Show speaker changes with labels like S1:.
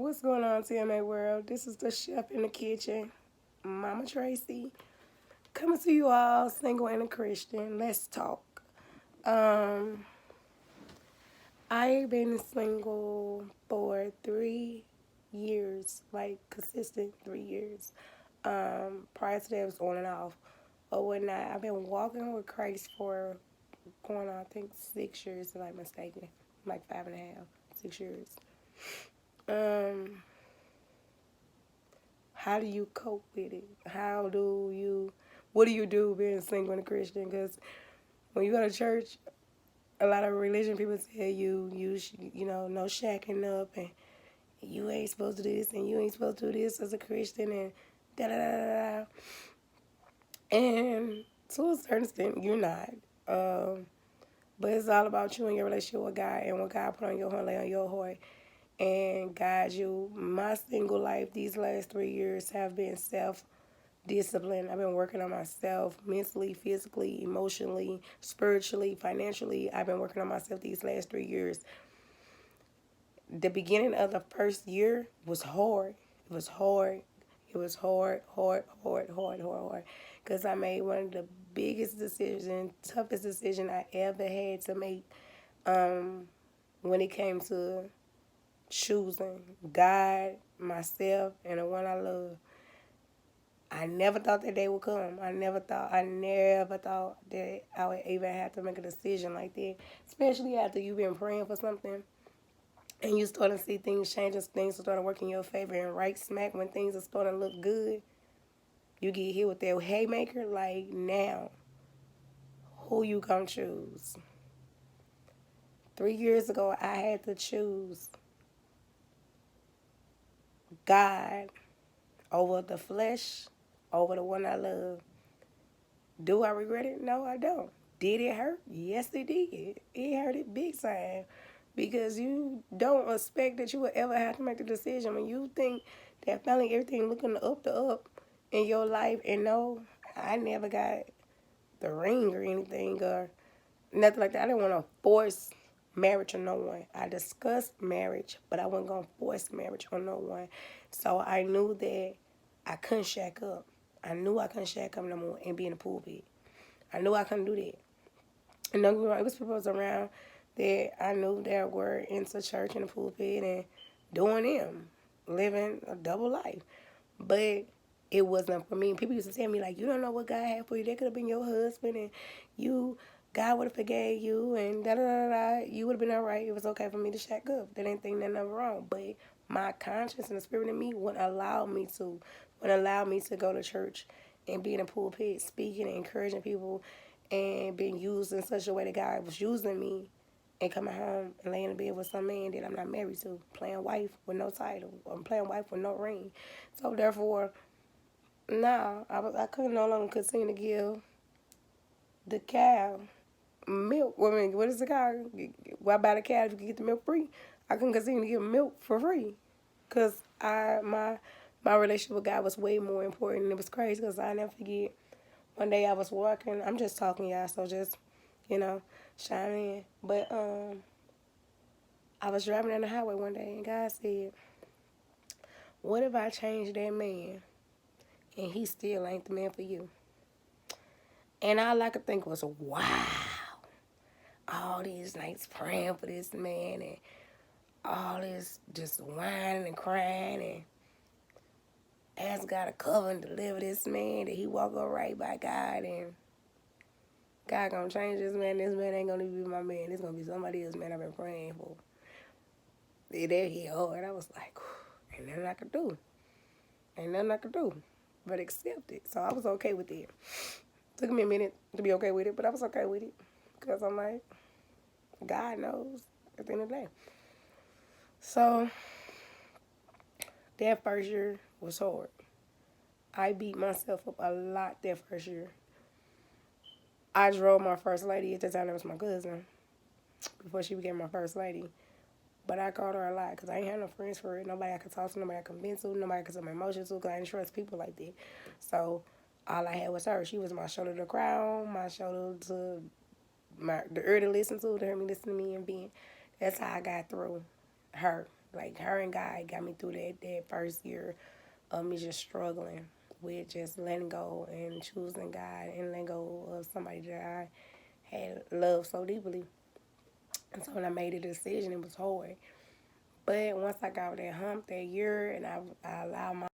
S1: What's going on, TMA world? This is the chef in the kitchen, Mama Tracy, coming to you all, single and a Christian. Let's talk. Um, I've been single for 3 years, like consistent 3 years. Prior to that, it was on and off or whatnot. I've been walking with Christ for going on, I think, 6 years, if I'm mistaken, like 5.5, 6 years. Um, how do you cope with it? What do you do being single and a Christian? Because when you go to church, a lot of religion people tell you no shacking up and you ain't supposed to do this and you ain't supposed to do this as a Christian and da da da da da. And to a certain extent, you're not. Um, but it's all about you and your relationship with God and what God put on your heart, lay on your heart, and guide you. My single life these last 3 years have been self-discipline. I've been working on myself mentally, physically, emotionally, spiritually, financially. I've been working on myself these last 3 years. The beginning of the first year was hard. It was hard. It was hard, hard, hard, hard, hard, hard. Because I made one of the biggest decisions, toughest decision I ever had to make when it came to choosing God, myself, and the one I love. I never thought that day would come. I never thought that I would even have to make a decision like that. Especially after you've been praying for something and you start to see things change and things start to work in your favor and right smack when things are starting to look good, you get hit with that haymaker like now. Who you gonna choose? 3 years ago I had to choose God over the flesh, over the one I love. Do I regret it? No, I don't. Did it hurt? Yes, it did. It hurt it big time because you don't expect that you will ever have to make the decision when you think that finally everything looking up to up in your life. And no, I never got the ring or anything or nothing like that. I didn't want to force marriage on no one. I discussed marriage, but I wasn't going to force marriage on no one. So I knew that I couldn't shack up. I knew I couldn't shack up no more and be in the pulpit. I knew I couldn't do that. And don't get me wrong, it was people around that I knew that were into church and the pulpit and doing them, living a double life. But it wasn't for me. People used to tell me, like, you don't know what God had for you. That could have been your husband and God would have forgave you and da da da da. You would have been all right. It was okay for me to shack up. That ain't think nothing wrong. But my conscience and the spirit in me wouldn't allow me to go to church and be in a pulpit speaking and encouraging people and being used in such a way that God was using me and coming home and laying in bed with some man that I'm not married to, playing wife with no title, or playing wife with no ring. So therefore, no, I couldn't no longer continue to give the cow milk. I mean, what is the cow? Why buy the cow if you can get the milk free? I couldn't continue to give milk for free, cause my relationship with God was way more important. And it was crazy, cause I never forget. One day I was walking. I'm just talking, y'all, so just you know, chime in. But I was driving down the highway one day, and God said, "What if I change that man, and he still ain't the man for you?" And all I could think was, "Wow." All these nights praying for this man and all this just whining and crying and ask God to cover and deliver this man that he walk up right by God and God gonna change this man. This man ain't gonna be my man. It's gonna be somebody else, man, I've been praying for. That hit hard. I was like, ain't nothing I could do. Ain't nothing I could do but accept it. So I was okay with it. Took me a minute to be okay with it, but I was okay with it because I'm like, God knows at the end of the day. So that first year was hard. I beat myself up a lot that first year. I drove my first lady. At the time, it was my cousin before she became my first lady. But I called her a lot because I ain't had no friends for it. Nobody I could talk to, nobody I could vent to, nobody I could tell my emotions to because I didn't trust people like that. So all I had was her. She was my shoulder to cry on, my shoulder to the ear to listen to hear me listen to me and being. That's how I got through her. Like her and God got me through that first year of me just struggling with just letting go and choosing God and letting go of somebody that I had loved so deeply. And so when I made a decision, it was hard. But once I got over that hump that year and I allowed